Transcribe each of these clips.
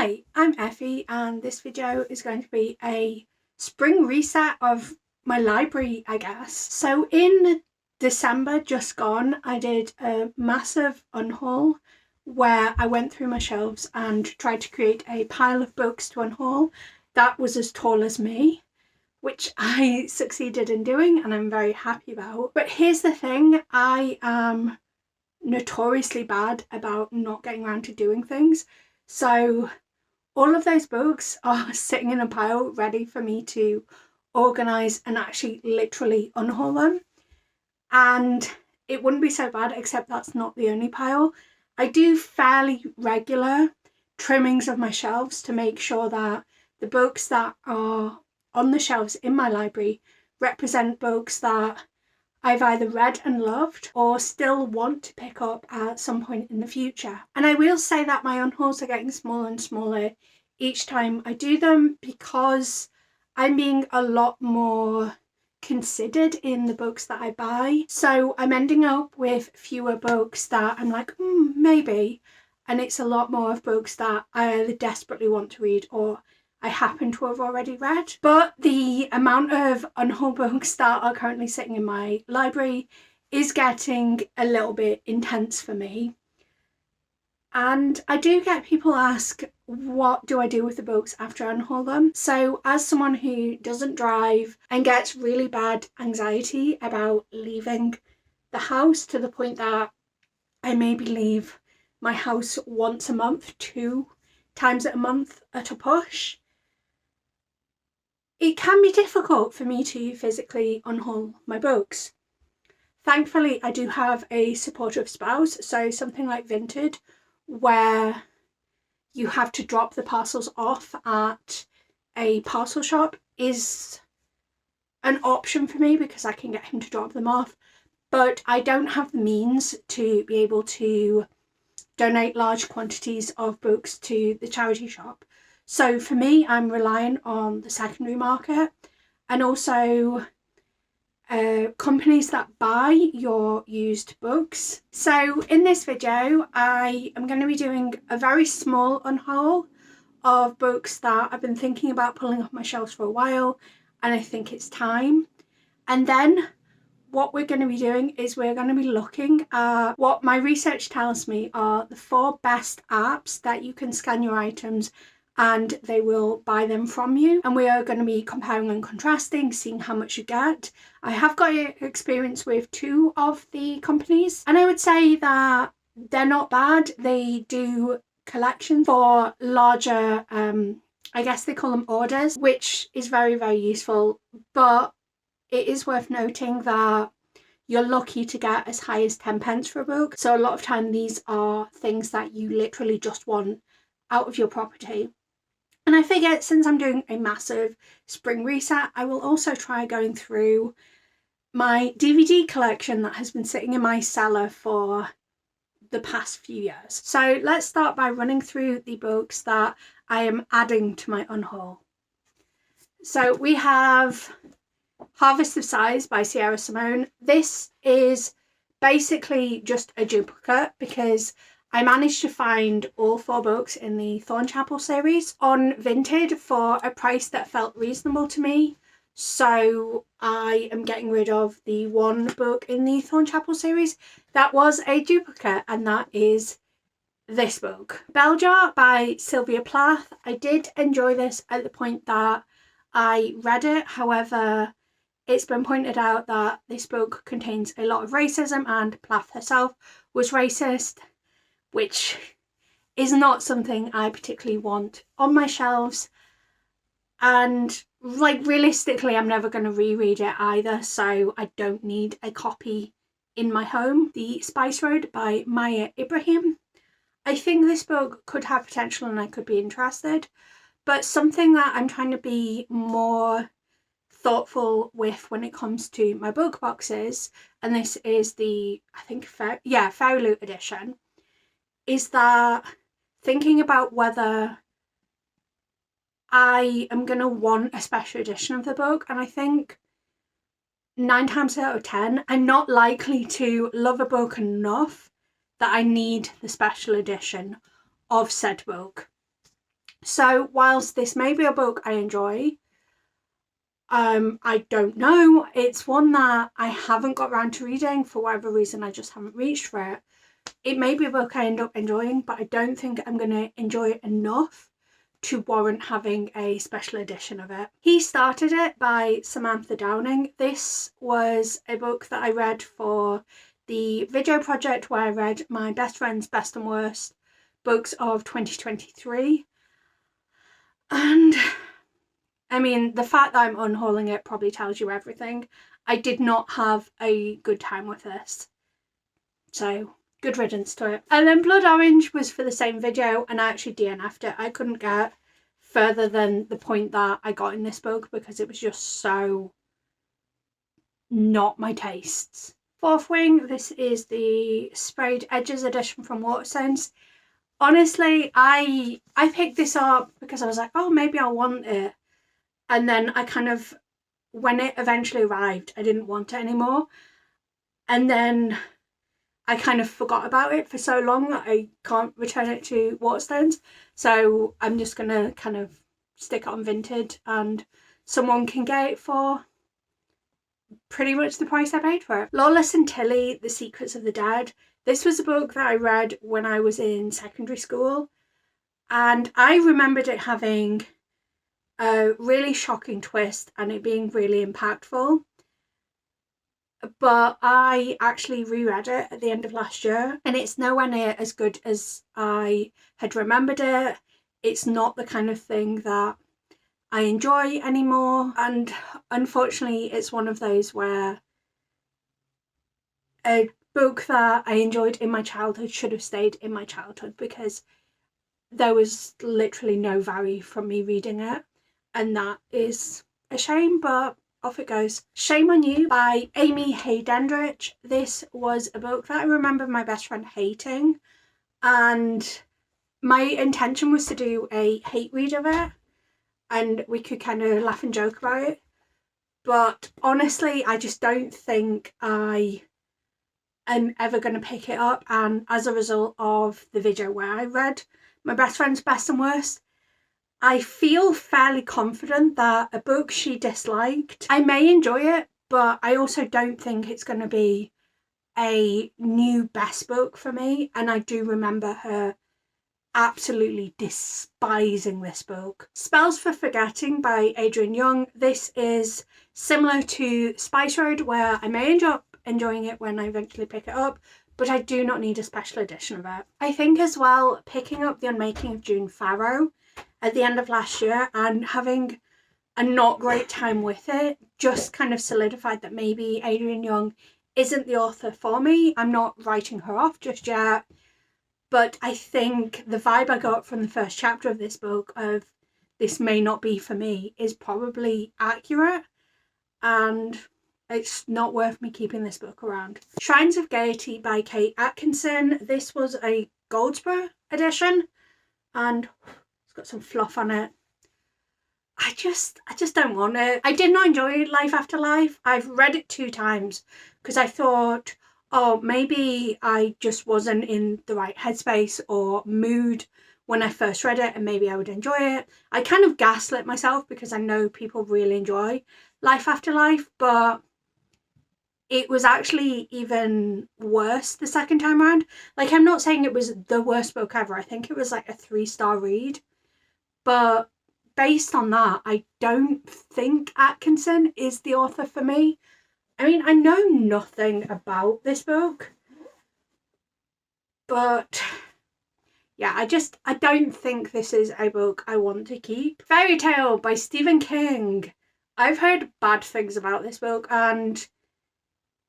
Hi, I'm Effie and this video is going to be a spring reset of my library, I guess. So in December just gone, I did a massive unhaul where I went through my shelves and tried to create a pile of books to unhaul that was as tall as me, which I succeeded in doing and I'm very happy about. But here's the thing, I am notoriously bad about not getting around to doing things. So all of those books are sitting in a pile ready for me to organise and actually literally unhaul them. And it wouldn't be so bad, except that's not the only pile. I do fairly regular trimmings of my shelves to make sure that the books that are on the shelves in my library represent books that I've either read and loved or still want to pick up at some point in the future. And I will say that my unhauls are getting smaller and smaller each time I do them because I'm being a lot more considered in the books that I buy. So I'm ending up with fewer books that I'm like, maybe. And it's a lot more of books that I either desperately want to read or I happen to have already read. But the amount of unhaul books that are currently sitting in my library is getting a little bit intense for me. And I do get people ask, what do I do with the books after I unhaul them? So as someone who doesn't drive and gets really bad anxiety about leaving the house to the point that I maybe leave my house once a month, 2 times a month at a push, it can be difficult for me to physically unhaul my books. Thankfully, I do have a supportive spouse, so something like Vinted, where you have to drop the parcels off at a parcel shop, is an option for me because I can get him to drop them off. But I don't have the means to be able to donate large quantities of books to the charity shop. So for me, I'm relying on the secondary market and also companies that buy your used books. So in this video, I am going to be doing a very small unhaul of books that I've been thinking about pulling off my shelves for a while and I think it's time. And then what we're going to be doing is we're going to be looking at what my research tells me are the 4 best apps that you can scan your items and they will buy them from you. And we are going to be comparing and contrasting, seeing how much you get. I have got experience with 2 of the companies and I would say that they're not bad. They do collections for larger, I guess they call them orders, which is very, very useful. But it is worth noting that you're lucky to get as high as 10 pence for a book. So a lot of time these are things that you literally just want out of your property. And I figured since I'm doing a massive spring reset, I will also try going through my DVD collection that has been sitting in my cellar for the past few years. So let's start by running through the books that I am adding to my unhaul. So we have Harvest of Sighs by Sierra Simone. This is basically just a duplicate because I managed to find all 4 books in the Thornchapel series on Vinted for a price that felt reasonable to me. So I am getting rid of the 1 book in the Thornchapel series that was a duplicate, and that is this book. Belljar by Sylvia Plath. I did enjoy this at the point that I read it. However, it's been pointed out that this book contains a lot of racism and Plath herself was racist, which is not something I particularly want on my shelves. And like realistically, I'm never going to reread it either, so I don't need a copy in my home. The Spice Road by Maya Ibrahim. I think this book could have potential and I could be interested, but something that I'm trying to be more thoughtful with when it comes to my book boxes, and this is the, I think, Fairy Loot edition, is that thinking about whether I am going to want a special edition of the book, and I think 9 times out of 10 I'm not likely to love a book enough that I need the special edition of said book. So whilst this may be a book I enjoy, I don't know. It's one that I haven't got around to reading for whatever reason. I just haven't reached for it. It may be a book I end up enjoying, but I don't think I'm going to enjoy it enough to warrant having a special edition of it. He Started It by Samantha Downing. This was a book that I read for the video project where I read my best friend's best and worst books of 2023. And I mean, the fact that I'm unhauling it probably tells you everything. I did not have a good time with this. So, good riddance to it. And then Blood Orange was for the same video, and I actually DNF'd it. I couldn't get further than the point that I got in this book because it was just so not my tastes. Fourth Wing, this is the Sprayed Edges edition from Waterstones. Honestly, I picked this up because I was like, oh, maybe I'll want it. And then I kind of, when it eventually arrived, I didn't want it anymore. And then I kind of forgot about it for so long that I can't return it to Waterstones. So I'm just going to kind of stick it on Vinted and someone can get it for pretty much the price I paid for it. Lawless and Tilly, The Secrets of the Dead. This was a book that I read when I was in secondary school. And I remembered it having a really shocking twist and it being really impactful. But I actually reread it at the end of last year and it's nowhere near as good as I had remembered it. It's not the kind of thing that I enjoy anymore, and unfortunately it's one of those where a book that I enjoyed in my childhood should have stayed in my childhood because there was literally no value from me reading it, and that is a shame, but off it goes. Shame on You by Amy Haydendrich. This was a book that I remember my best friend hating, and my intention was to do a hate read of it and we could kind of laugh and joke about it. But honestly, I just don't think I am ever going to pick it up. And as a result of the video where I read my best friend's best and worst, I feel fairly confident that a book she disliked, I may enjoy it, but I also don't think it's going to be a new best book for me. And I do remember her absolutely despising this book. Spells for Forgetting by Adrienne Young. This is similar to Spice Road, where I may end up enjoying it when I eventually pick it up, but I do not need a special edition of it. I think as well, picking up The Unmaking of June Farrow at the end of last year and having a not great time with it just kind of solidified that maybe Adrienne Young isn't the author for me. I'm not writing her off just yet, but I think the vibe I got from the first chapter of this book of this may not be for me is probably accurate, and it's not worth me keeping this book around. Shrines of Gaiety by Kate Atkinson. This was a Goldsboro edition and it's got some fluff on it. I just don't want it. I did not enjoy Life After Life. I've read it 2 times because I thought, oh, maybe I just wasn't in the right headspace or mood when I first read it and maybe I would enjoy it. I kind of gaslit myself because I know people really enjoy Life After Life, but it was actually even worse the second time around. Like, I'm not saying it was the worst book ever. I think it was like a 3-star read. But based on that, I don't think Atkinson is the author for me. I mean, I know nothing about this book, but yeah, I don't think this is a book I want to keep. Fairy Tale by Stephen King. I've heard bad things about this book, and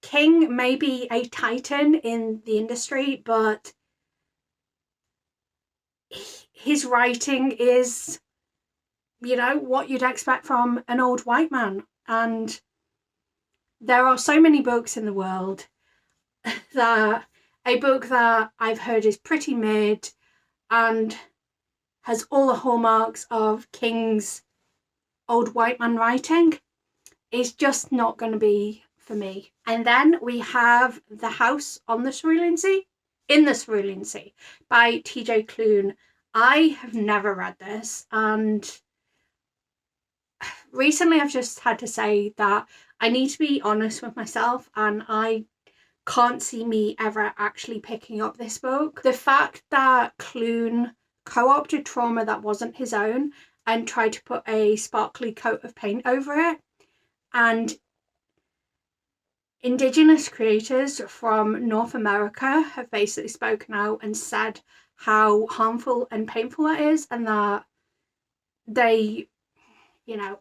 King may be a titan in the industry, but his writing is, you know, what you'd expect from an old white man. And there are so many books in the world that a book that I've heard is pretty mid and has all the hallmarks of King's old white man writing is just not going to be for me. And then we have The House on the Cerulean Sea, in the Cerulean Sea by TJ Klune. I have never read this, and recently I've just had to say that I need to be honest with myself, and I can't see me ever actually picking up this book. The fact that Clune co-opted trauma that wasn't his own and tried to put a sparkly coat of paint over it, and Indigenous creators from North America have basically spoken out and said how harmful and painful it is, and that they,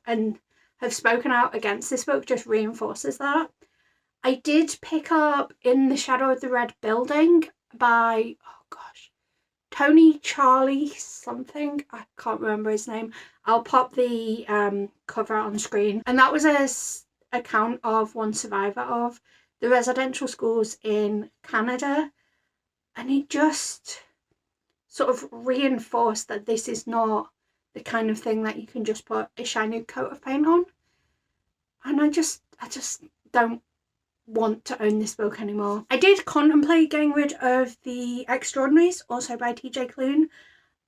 and have spoken out against this book just reinforces that. I did pick up In the Shadow of the Red Building by, Tony Charlie something. I can't remember his name. I'll pop the cover on screen. And that was a account of one survivor of the residential schools in Canada. And it just sort of reinforced that this is not the kind of thing that you can just put a shiny coat of paint on. And I just don't want to own this book anymore. I did contemplate getting rid of The Extraordinaries, also by TJ Clune,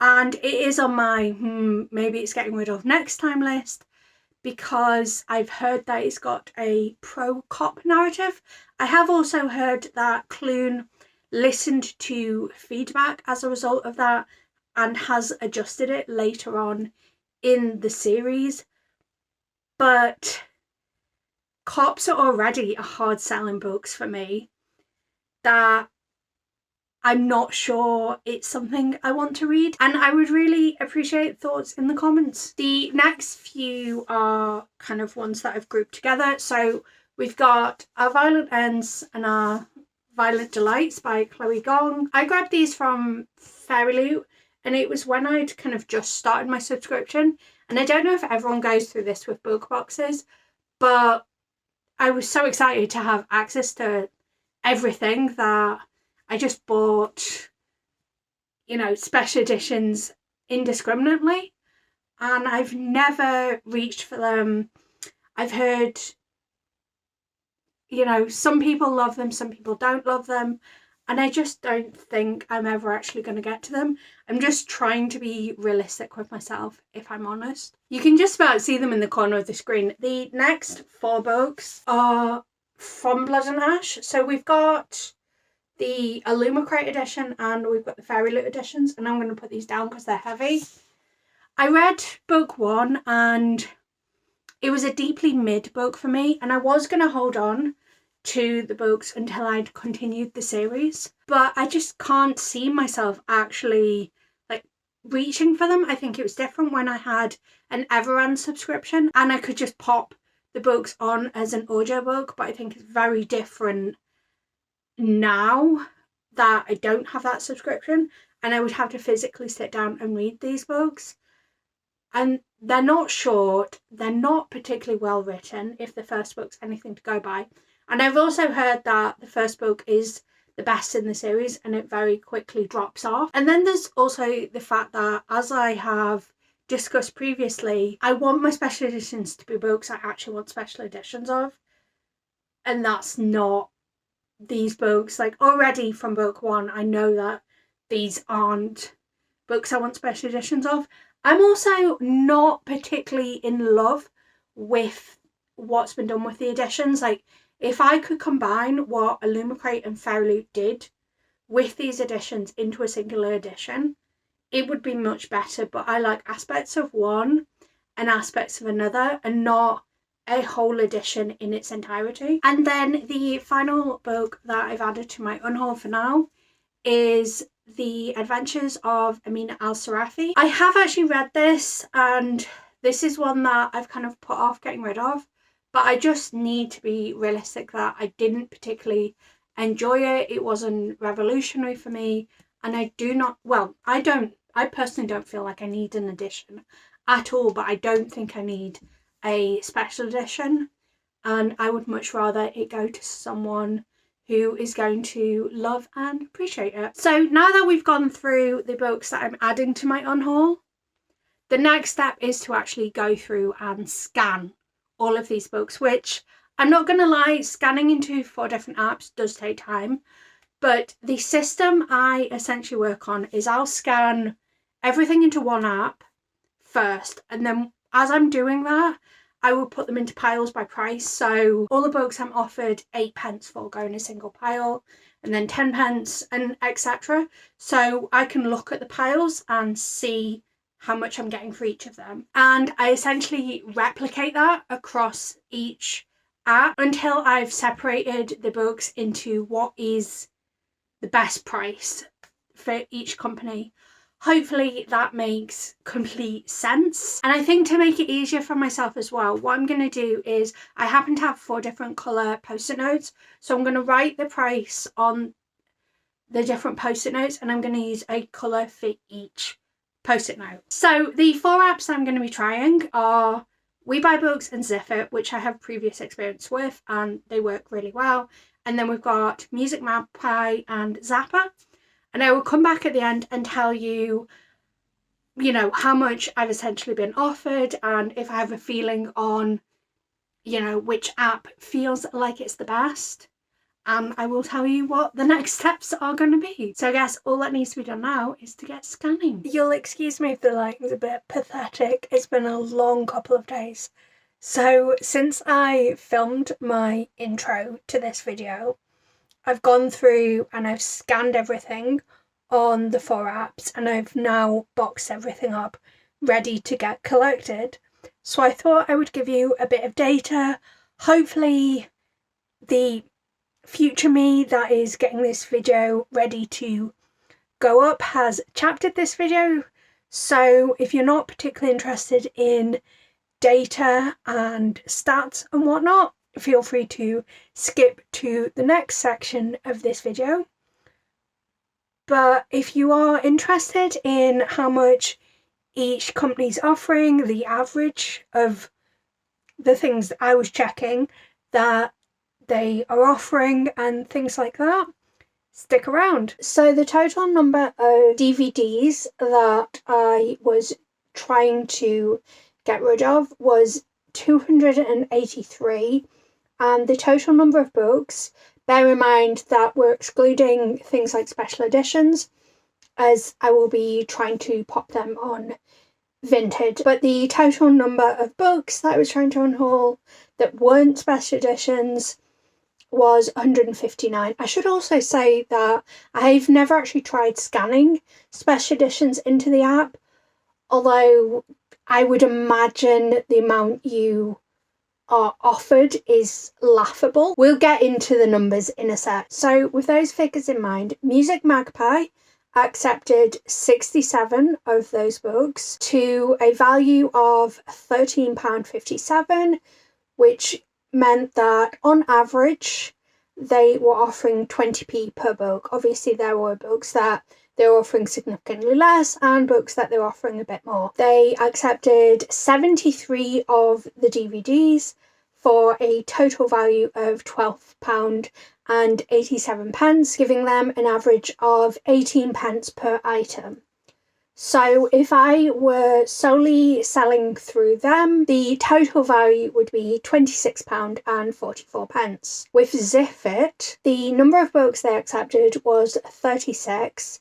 and it is on my maybe it's getting rid of next time list, because I've heard that it's got a pro-cop narrative. I have also heard that Clune listened to feedback as a result of that and has adjusted it later on in the series, but cops are already a hard-selling books for me that I'm not sure it's something I want to read, and I would really appreciate thoughts in the comments. The next few are kind of ones that I've grouped together. So we've got Our Violent Ends and Our Violent Delights by Chloe Gong. I grabbed these from Fairy Loot, and it was when I'd kind of just started my subscription, and I don't know if everyone goes through this with book boxes, but I was so excited to have access to everything that I just bought, special editions indiscriminately, and I've never reached for them. I've heard, some people love them, some people don't love them, and I just don't think I'm ever actually going to get to them. I'm just trying to be realistic with myself, if I'm honest. You can just about see them in the corner of the screen. The next 4 books are from Blood and Ash. So we've got the Illumicrate edition and we've got the Fairy Loot editions, and I'm going to put these down because they're heavy. I read book 1 and it was a deeply mid book for me, and I was going to hold on to the books until I'd continued the series, but I just can't see myself actually reaching for them. I think it was different when I had an Everand subscription and I could just pop the books on as an audiobook, but I think it's very different now that I don't have that subscription and I would have to physically sit down and read these books. And they're not short, they're not particularly well written, if the first book's anything to go by. And I've also heard that the first book is the best in the series and it very quickly drops off. And then there's also the fact that, as I have discussed previously, I want my special editions to be books I actually want special editions of. And that's not these books. Already from book 1, I know that these aren't books I want special editions of. I'm also not particularly in love with what's been done with the editions. If I could combine what Illumicrate and Fairy Loot did with these editions into a singular edition, it would be much better. But I like aspects of one and aspects of another, and not a whole edition in its entirety. And then the final book that I've added to my Unhaul for now is The Adventures of Amina Al-Sarafi. I have actually read this, and this is one that I've kind of put off getting rid of, but I just need to be realistic that I didn't particularly enjoy it. It wasn't revolutionary for me, and I personally don't feel like I need an edition at all, but I don't think I need a special edition, and I would much rather it go to someone who is going to love and appreciate it. So now that we've gone through the books that I'm adding to my Unhaul, the next step is to actually go through and scan all of these books, which I'm not going to lie, scanning into 4 different apps does take time. But the system I essentially work on is I'll scan everything into one app first, and then as I'm doing that, I will put them into piles by price. So all the books I'm offered 8p for go in a single pile, and then 10p, and etc. So I can look at the piles and see how much I'm getting for each of them. And I essentially replicate that across each app until I've separated the books into what is the best price for each company. Hopefully that makes complete sense. And I think to make it easier for myself as well, what I'm going to do is I happen to have 4 different colour post-it notes. So I'm going to write the price on the different post-it notes, and I'm going to use a colour for each post-it note. So the 4 apps I'm going to be trying are WeBuyBooks and Ziffit, which I have previous experience with and they work really well. And then we've got MusicMagpie and Zapper. And I will come back at the end and tell you, how much I've essentially been offered, and if I have a feeling on, which app feels like it's the best. And I will tell you what the next steps are going to be. So I guess all that needs to be done now is to get scanning. You'll excuse me if the lighting's a bit pathetic. It's been a long couple of days. So since I filmed my intro to this video, I've gone through and I've scanned everything on the 4 apps, and I've now boxed everything up ready to get collected. So I thought I would give you a bit of data. Hopefully the future me that is getting this video ready to go up has chaptered this video. So if you're not particularly interested in data and stats and whatnot, feel free to skip to the next section of this video. But if you are interested in how much each company's offering, the average of the things that I was checking that they are offering and things like that, stick around. So the total number of DVDs that I was trying to get rid of was 283. And the total number of books, bear in mind that we're excluding things like special editions, as I will be trying to pop them on Vinted. But the total number of books that I was trying to unhaul that weren't special editions was 159. I should also say that I've never actually tried scanning special editions into the app, although I would imagine the amount you are offered is laughable. We'll get into the numbers in a sec. So with those figures in mind, MusicMagpie accepted 67 of those books to a value of £13.57, which meant that on average they were offering 20p per book. Obviously there were books that they were offering significantly less and books that they were offering a bit more. They accepted 73 of the DVDs for a total value of £12.87, giving them an average of 18p per item. So if I were solely selling through them, the total value would be £26.44. With Ziffit, the number of books they accepted was 36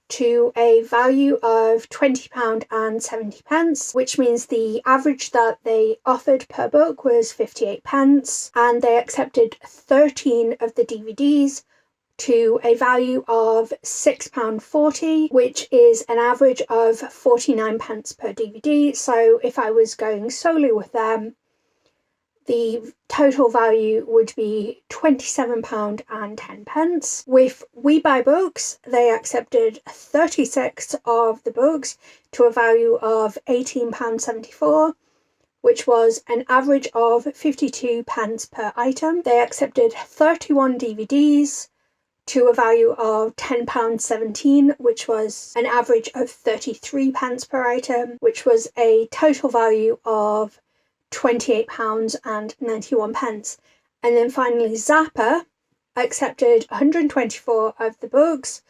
to a value of £20.70, which means the average that they offered per book was 58p, and they accepted 13 of the DVDs to a value of £6.40, which is an average of 49p per DVD. So if I was going solely with them, the total value would be £27.10. With WeBuyBooks, they accepted 36 of the books to a value of £18.74, which was an average of 52p per item. They accepted 31 DVDs to a value of £10.17, which was an average of 33p per item, which was a total value of £28.91. And then finally Zapper accepted 124 of the books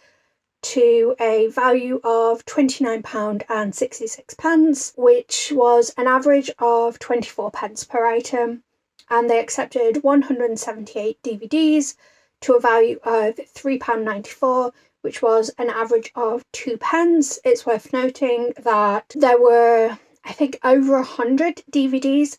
to a value of £29.66, which was an average of 24p per item, and they accepted 178 DVDs to a value of £3.94, which was an average of £2. It's worth noting that there were, I think, over 100 DVDs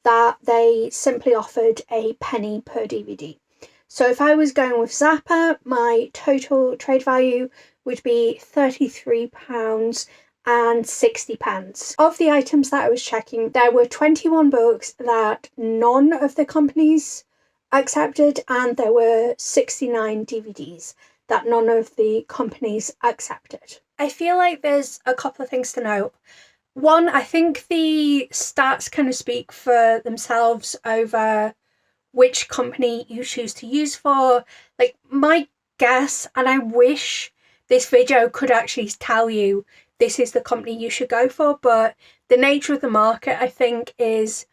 that they simply offered a penny per DVD. So if I was going with Zapper, my total trade value would be £33.60. Of the items that I was checking, there were 21 books that none of the companies accepted, and there were 69 DVDs that none of the companies accepted. I feel like there's a couple of things to note. One, I think the stats kind of speak for themselves over which company you choose to use for. Like, my guess, and I wish this video could actually tell you this is the company you should go for, but the nature of the market, I think, is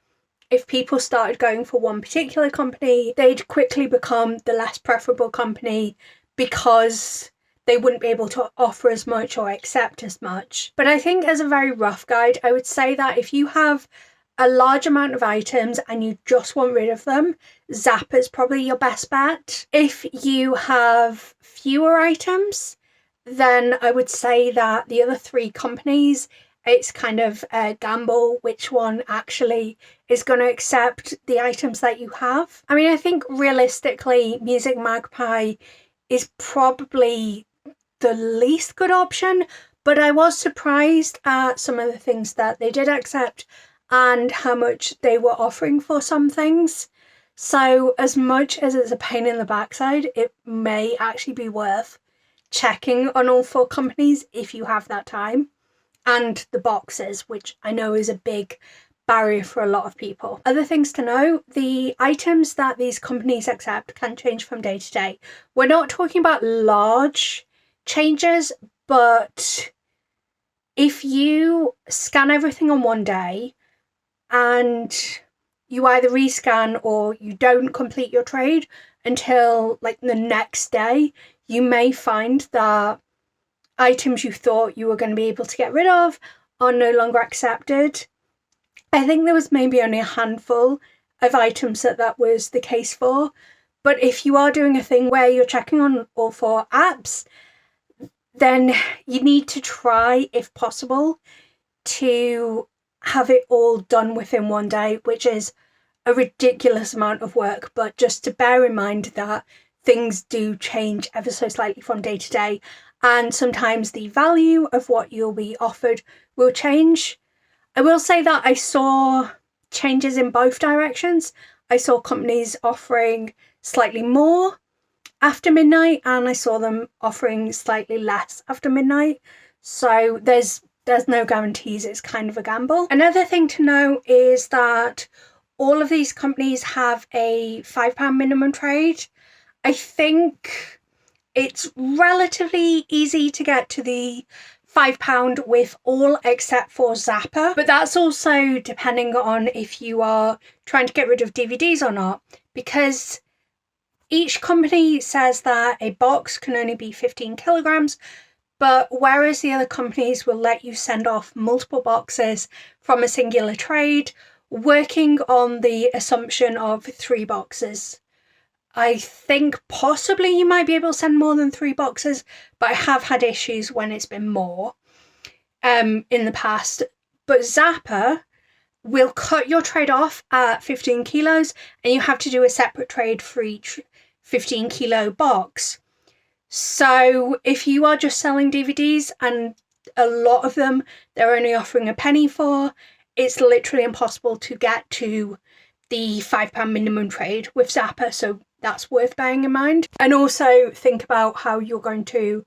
if people started going for one particular company, they'd quickly become the less preferable company because they wouldn't be able to offer as much or accept as much. But I think as a very rough guide, I would say that if you have a large amount of items and you just want rid of them, Zapper's probably your best bet. If you have fewer items, then I would say that the other three companies, it's kind of a gamble which one actually is going to accept the items that you have. I mean, I think realistically, MusicMagpie is probably the least good option, but I was surprised at some of the things that they did accept and how much they were offering for some things. So as much as it's a pain in the backside, it may actually be worth checking on all four companies if you have that time, and the boxes, which I know is a big barrier for a lot of people. Other things to know, the items that these companies accept can change from day to day. We're not talking about large changes, but if you scan everything on one day and you either rescan or you don't complete your trade until like the next day, you may find that items you thought you were going to be able to get rid of are no longer accepted. I think there was maybe only a handful of items that was the case for, but if you are doing a thing where you're checking on all four apps, then you need to try, if possible, to have it all done within one day, which is a ridiculous amount of work, but just to bear in mind that things do change ever so slightly from day to day, and sometimes the value of what you'll be offered will change. I will say that I saw changes in both directions. I saw companies offering slightly more after midnight, and I saw them offering slightly less after midnight. So there's no guarantees, it's kind of a gamble. Another thing to know is that all of these companies have a £5 minimum trade. I think it's relatively easy to get to the £5 with all except for Zapper, but that's also depending on if you are trying to get rid of DVDs or not, because each company says that a box can only be 15 kilograms, but whereas the other companies will let you send off multiple boxes from a singular trade, working on the assumption of 3 boxes. I think possibly you might be able to send more than 3 boxes, but I have had issues when it's been more in the past. But Zapper will cut your trade off at 15 kilos and you have to do a separate trade for each 15 kilo box. So if you are just selling DVDs, and a lot of them they're only offering a penny for, it's literally impossible to get to the £5 minimum trade with Zapper, so that's worth bearing in mind. And also think about how you're going to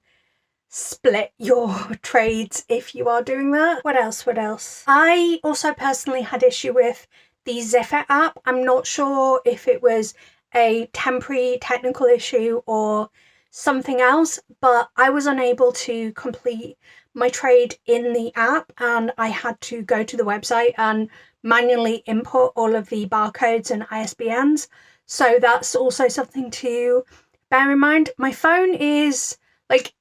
split your trades if you are doing that. What else? I also personally had issue with the Ziffit app. I'm not sure if it was a temporary technical issue or something else, but I was unable to complete my trade in the app and I had to go to the website and manually input all of the barcodes and ISBNs. So that's also something to bear in mind. My phone is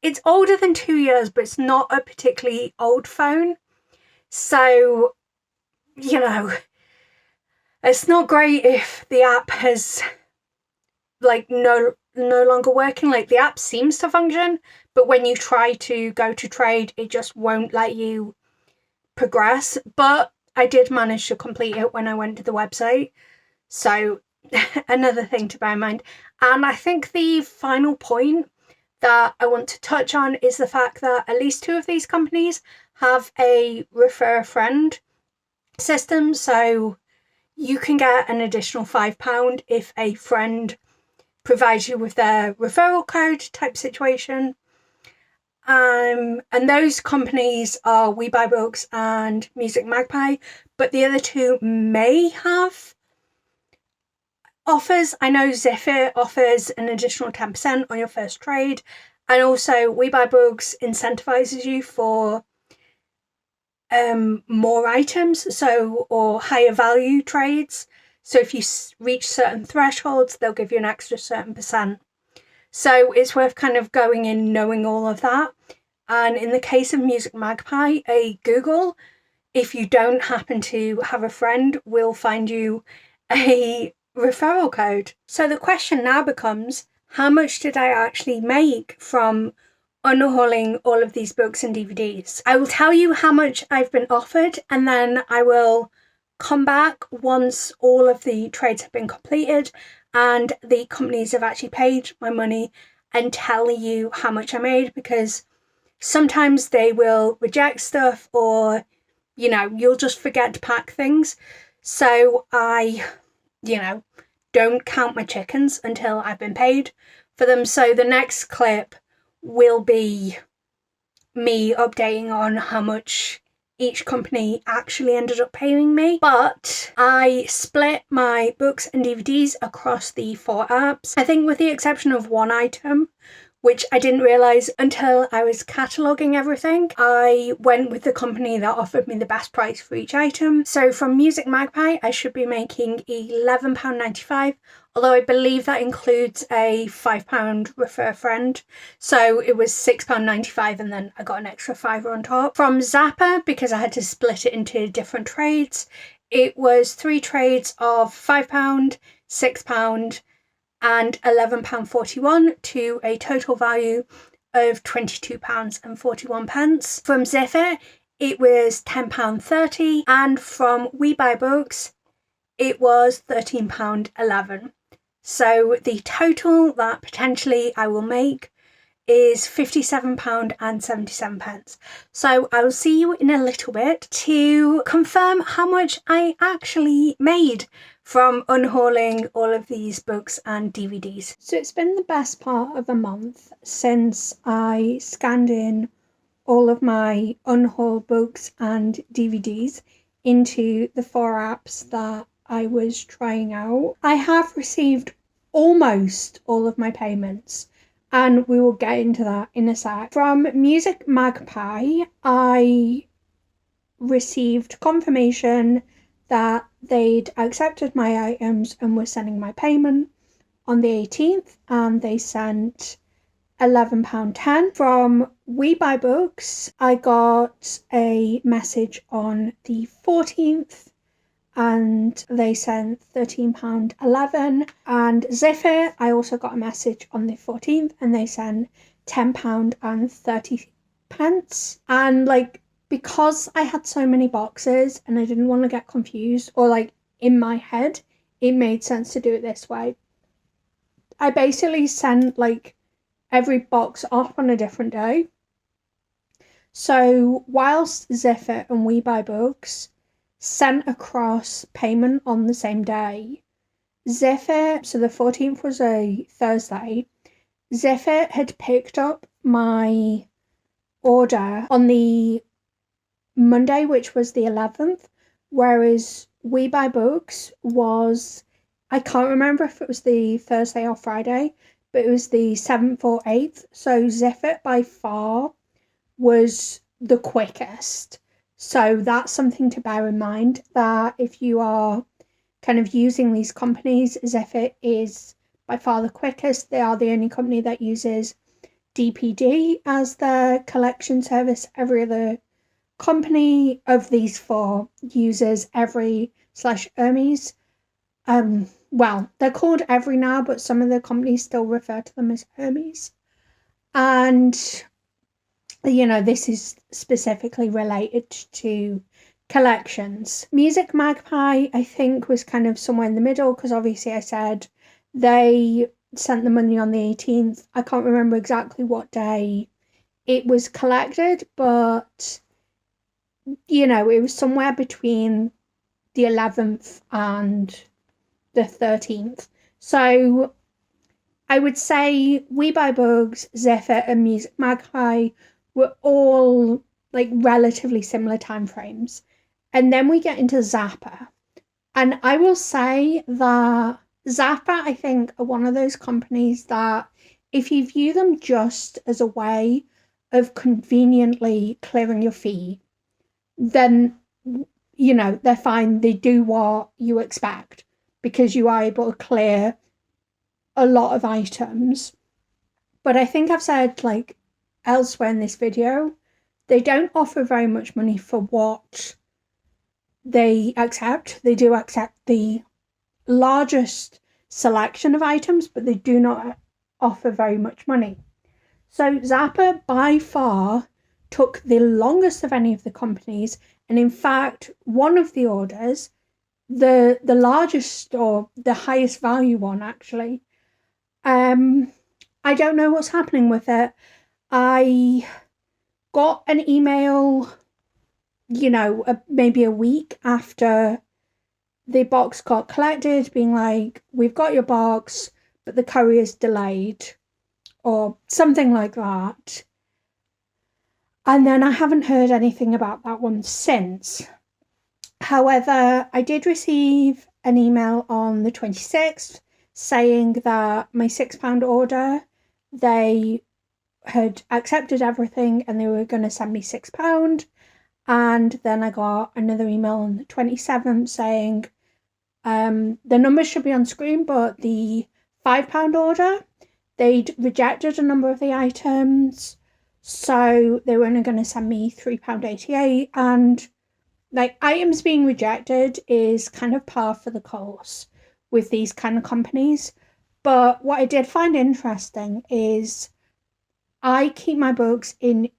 it's older than 2 years, but it's not a particularly old phone. So, it's not great if the app has no no longer working. Like, the app seems to function, but when you try to go to trade, it just won't let you progress. But I did manage to complete it when I went to the website. So another thing to bear in mind. And I think the final point that I want to touch on is the fact that at least 2 of these companies have a refer a friend system. So you can get an additional £5 if a friend provides you with their referral code type situation. And those companies are WeBuyBooks and MusicMagpie, but the other 2 may have offers. I know Ziffit offers an additional 10% on your first trade, and also WeBuyBooks incentivizes you for more items, or higher value trades. So if you reach certain thresholds, they'll give you an extra certain percent. So it's worth kind of going in knowing all of that. And in the case of MusicMagpie, a Google, if you don't happen to have a friend, will find you a referral code. So the question now becomes, how much did I actually make from unhauling all of these books and DVDs? I will tell you how much I've been offered, and then I will come back once all of the trades have been completed and the companies have actually paid my money and tell you how much I made, because sometimes they will reject stuff, or you'll just forget to pack things. So I don't count my chickens until I've been paid for them. So the next clip will be me updating on how much each company actually ended up paying me. But I split my books and DVDs across the 4 apps. I think with the exception of one item, which I didn't realise until I was cataloguing everything, I went with the company that offered me the best price for each item. So from MusicMagpie, I should be making £11.95, although I believe that includes a £5 refer friend. So it was £6.95, and then I got an extra £5 on top. From Zapper, because I had to split it into different trades, it was 3 trades of £5, £6, and £11.41 to a total value of £22.41. From Ziffit, it was £10.30, and from WeBuyBooks, it was £13.11. So the total that potentially I will make is £57.77. So I will see you in a little bit to confirm how much I actually made from unhauling all of these books and DVDs. So it's been the best part of a month since I scanned in all of my unhaul books and DVDs into the 4 apps that I was trying out. I have received almost all of my payments, and we will get into that in a sec. From MusicMagpie, I received confirmation that they'd accepted my items and were sending my payment on the 18th, and they sent £11.10. From WeBuyBooks, I got a message on the 14th and they sent £13.11. And Ziffit, I also got a message on the 14th and they sent £10.30. And because I had so many boxes and I didn't want to get confused, or in my head, it made sense to do it this way. I basically sent every box off on a different day. So whilst Ziffit and WeBuyBooks sent across payment on the same day, Ziffit, so the 14th was a Thursday, Ziffit had picked up my order on the Monday, which was the 11th, whereas WeBuyBooks was, I can't remember if it was the Thursday or Friday, but it was the 7th or 8th. So Ziffit by far was the quickest. So that's something to bear in mind, that if you are kind of using these companies, Ziffit is by far the quickest. They are the only company that uses DPD as their collection service. Every other company of these 4 uses Every/Hermes. well, they're called Every now, but some of the companies still refer to them as Hermes. And, you know, this is specifically related to collections. MusicMagpie, I think, was kind of somewhere in the middle, because obviously I said they sent the money on the 18th. I can't remember exactly what day it was collected, but, you know, it was somewhere between the 11th and the 13th. So I would say WeBuyBooks, Ziffit, and MusicMagpie were all like relatively similar time frames. And then we get into Zapper. And I will say that Zapper, I think, are one of those companies that if you view them just as a way of conveniently clearing your fee, then, you know, they're fine. They do what you expect because you are able to clear a lot of items. But I think I've said, like, elsewhere in this video, they don't offer very much money for what they accept. They do accept the largest selection of items, but they do not offer very much money. So Zapper by far took the longest of any of the companies, and in fact, one of the orders, the largest or the highest value one actually, I don't know what's happening with it. I got an email, you know, maybe a week after the box got collected, being like, we've got your box, but the courier's delayed, or something like that. And then I haven't heard anything about that one since. However, I did receive an email on the 26th saying that my £6 order, they had accepted everything and they were going to send me £6. And then I got another email on the 27th saying the numbers should be on screen, but the £5 order, they'd rejected a number of the items, so they were only going to send me £3.88. And like, items being rejected is kind of par for the course with these kind of companies. But what I did find interesting is I keep my books in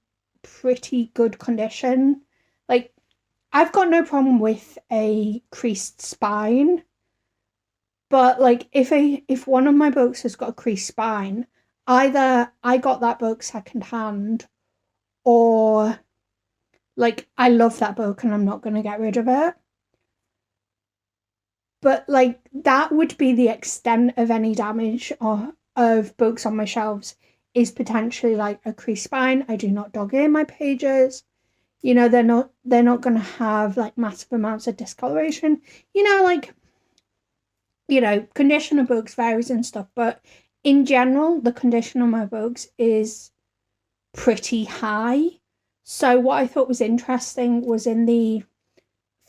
pretty good condition. Like, I've got no problem with a creased spine, but like if one of my books has got a creased spine, either I got that book secondhand, or like I love that book and I'm not going to get rid of it. But like that would be the extent of any damage of books on my shelves, is potentially like a creased spine. I do not dog ear my pages. You know, they're not going to have like massive amounts of discoloration. You know, like, you know, condition of books varies and stuff, but in general, the condition of my books is pretty high. So what I thought was interesting was in the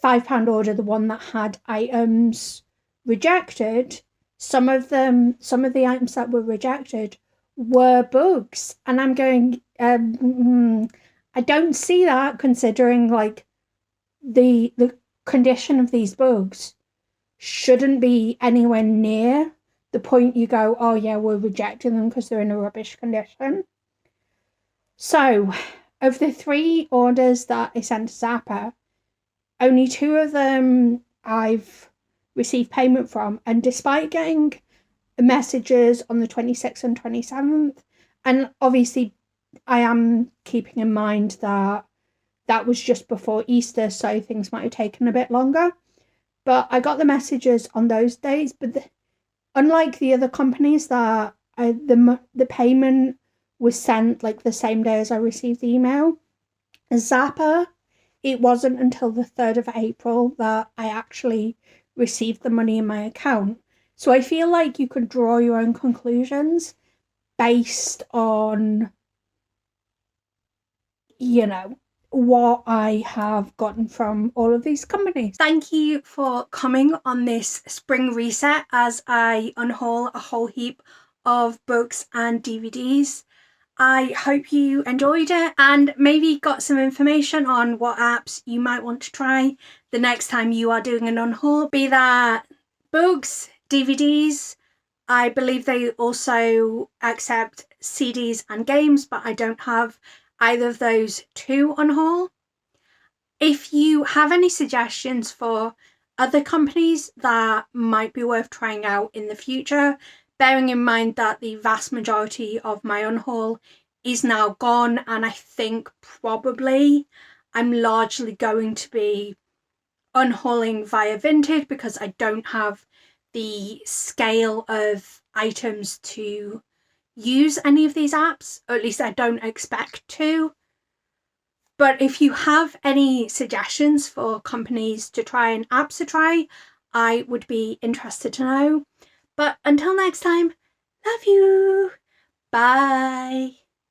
£5 order, the one that had items rejected, some of the items that were rejected were books. And I'm going, I don't see that, considering like the condition of these books shouldn't be anywhere near the point you go, oh yeah, we're rejecting them because they're in a rubbish condition. So of the 3 orders that I sent to Zapper, only 2 of them I've received payment from, and despite getting messages on the 26th and 27th, and obviously I am keeping in mind that that was just before Easter, so things might have taken a bit longer, but I got the messages on those days. But unlike the other companies that the payment was sent like the same day as I received the email, Zapper, it wasn't until the 3rd of April that I actually received the money in my account. So I feel like you could draw your own conclusions based on, you know, what I have gotten from all of these companies. Thank you for coming on this spring reset as I unhaul a whole heap of books and DVDs. I hope you enjoyed it and maybe got some information on what apps you might want to try the next time you are doing an unhaul, be that books, DVDs. I believe they also accept CDs and games, but I don't have either of those to Unhaul. If you have any suggestions for other companies that might be worth trying out in the future, bearing in mind that the vast majority of my Unhaul is now gone, and I think probably I'm largely going to be unhauling via Vinted because I don't have the scale of items to use any of these apps, or at least I don't expect to. But if you have any suggestions for companies to try and apps to try, I would be interested to know. But until next time, love you. Bye.